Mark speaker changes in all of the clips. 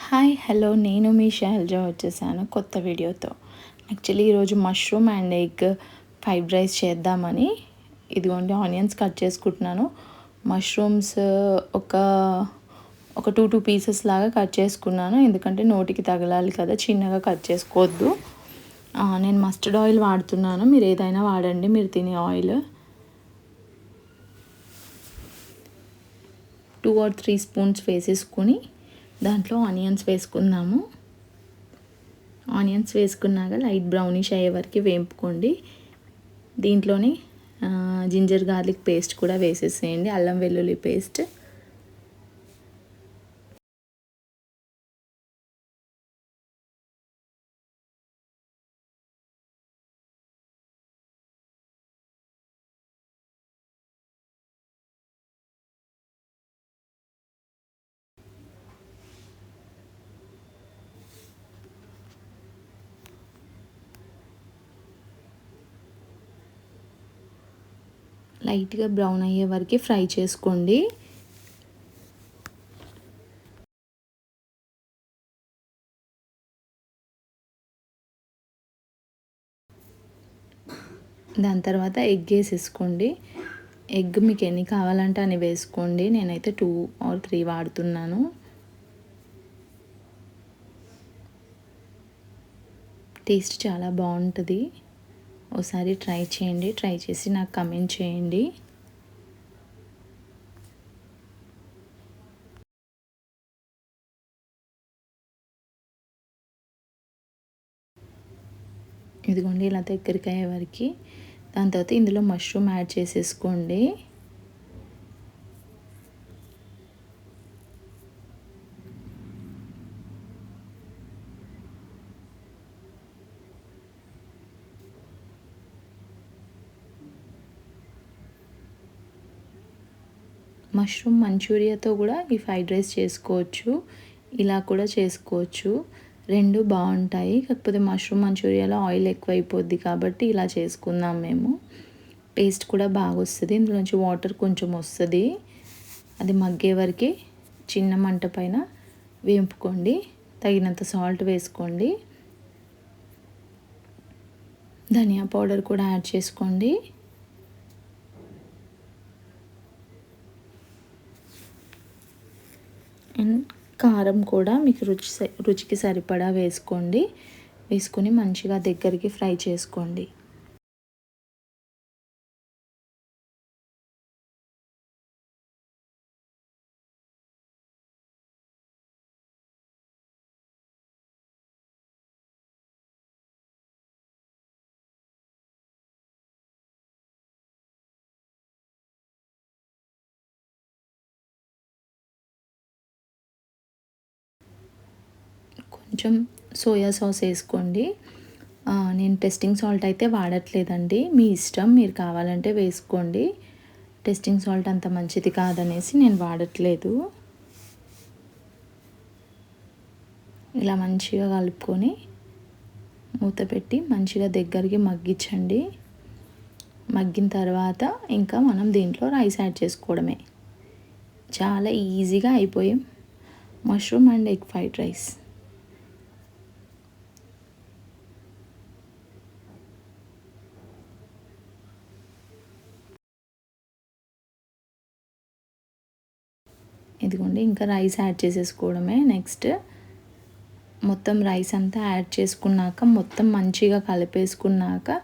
Speaker 1: Hi hello నేను మీ శైలజ వచ్చేసాను కొత్త వీడియోతో. యాక్చువల్లీ ఈరోజు mushroom and egg fried rice చేద్దామని ఇదిగోండి ఆనియన్స్ కట్ చేసుకుంటున్నాను. మష్రూమ్స్ ఒక ఒక టూ పీసెస్ లాగా కట్ చేసుకున్నాను, ఎందుకంటే నోటికి తగలాలి కదా, చిన్నగా కట్ చేసుకోవద్దు. నేను మస్టర్డ్ ఆయిల్ వాడుతున్నాను, మీరు ఏదైనా వాడండి, మీరు తినే ఆయిల్. 2 or 3 స్పూన్స్ వేసేసుకొని దాంట్లో ఆనియన్స్ వేసుకుందాము. ఆనియన్స్ వేసుకున్నాక లైట్ బ్రౌనిష్ అయ్యే వరకు వేపుకోండి. దీంట్లోనే జింజర్ గార్లిక్ పేస్ట్ కూడా వేసేసేయండి, అల్లం వెల్లుల్లి పేస్ట్. లైట్గా బ్రౌన్ అయ్యే వరకు ఫ్రై చేసుకోండి. దాని తర్వాత ఎగ్ వేసేసుకోండి. ఎగ్ మీకు ఎన్ని కావాలంటే అని వేసుకోండి, నేనైతే 2 or 3 వాడుతున్నాను. టేస్ట్ చాలా బాగుంటుంది, ఒకసారి ట్రై చేయండి. ట్రై చేసి నాకు కమెంట్ చేయండి. ఇదిగోండి ఇలా దగ్గరికి అయ్యే వరకు. దాని తర్వాత ఇందులో మష్రూమ్ యాడ్ చేసేసుకోండి. మష్రూమ్ మంచూరియాతో కూడా ఈ ఫ్రైడ్ రైస్ చేసుకోవచ్చు, ఇలా కూడా చేసుకోవచ్చు, రెండు బాగుంటాయి. కాకపోతే మష్రూమ్ మంచూరియాలో ఆయిల్ ఎక్కువ అయిపోద్ది కాబట్టి ఇలా చేసుకుందాం మేము. టేస్ట్ కూడా బాగా వస్తుంది, ఇందులోంచి వాటర్ కొంచెం వస్తుంది. అది మగ్గే వరకు చిన్న మంట పైన వేపుకోండి. తగినంత సాల్ట్ వేసుకోండి. ధనియా పౌడర్ కూడా యాడ్ చేసుకోండి. అండ్ కారం కూడా మీకు రుచికి సరిపడా వేసుకోండి. వేసుకొని మంచిగా దగ్గరికి ఫ్రై చేసుకోండి. కొంచెం సోయా సాస్ వేసుకోండి. నేను టెస్టింగ్ సాల్ట్ అయితే వాడట్లేదండి, మీ ఇష్టం, మీరు కావాలంటే వేసుకోండి. టెస్టింగ్ సాల్ట్ అంత మంచిది కాదనేసి నేను వాడట్లేదు. ఇలా మంచిగా కలుపుకొని మూత పెట్టి మంచిగా దగ్గరికి మగ్గించండి. మగ్గిన తర్వాత ఇంకా మనం దీంట్లో రైస్ యాడ్ చేసుకోవడమే. చాలా ఈజీగా అయిపోయాం mushroom and egg fried rice. ఇదిగోండి ఇంకా రైస్ యాడ్ చేసేసుకోవడమే. నెక్స్ట్ మొత్తం రైస్ అంతా యాడ్ చేసుకున్నాక మొత్తం మంచిగా కలిపేసుకున్నాక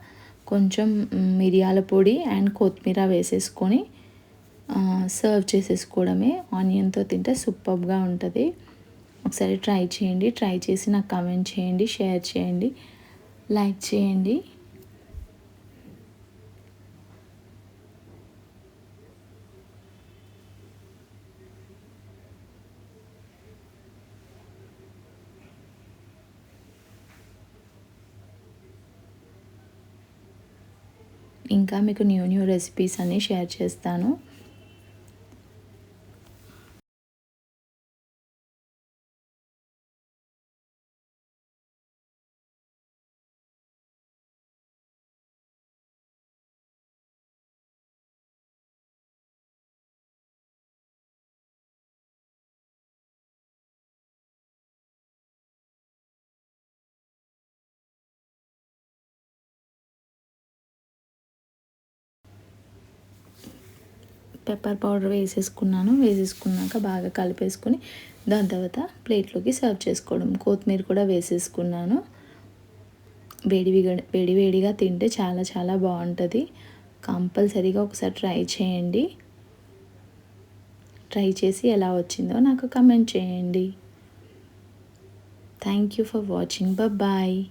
Speaker 1: కొంచెం మిరియాల పొడి అండ్ కొత్తిమీర వేసేసుకొని సర్వ్ చేసేసుకోవడమే. ఆనియన్తో తింటే సూపర్గా ఉంటుంది. ఒకసారి ట్రై చేయండి. ట్రై చేసి నాకు కామెంట్ చేయండి, షేర్ చేయండి, లైక్ చేయండి. ఇంకా మీకు న్యూ రెసిపీస్ అన్నీ షేర్ చేస్తాను. పెప్పర్ పౌడర్ వేసేసుకున్నాక బాగా కలిపేసుకొని దాని తర్వాత ప్లేట్లోకి సర్వ్ చేసుకోవడం. కొత్తిమీర కూడా వేసేసుకున్నాను. వేడివేడిగా తింటే చాలా చాలా బాగుంటుంది. కంపల్సరీగా ఒకసారి ట్రై చేయండి. ట్రై చేసి ఎలా వచ్చిందో నాకు కమెంట్ చేయండి. Thank you for watching. Bye.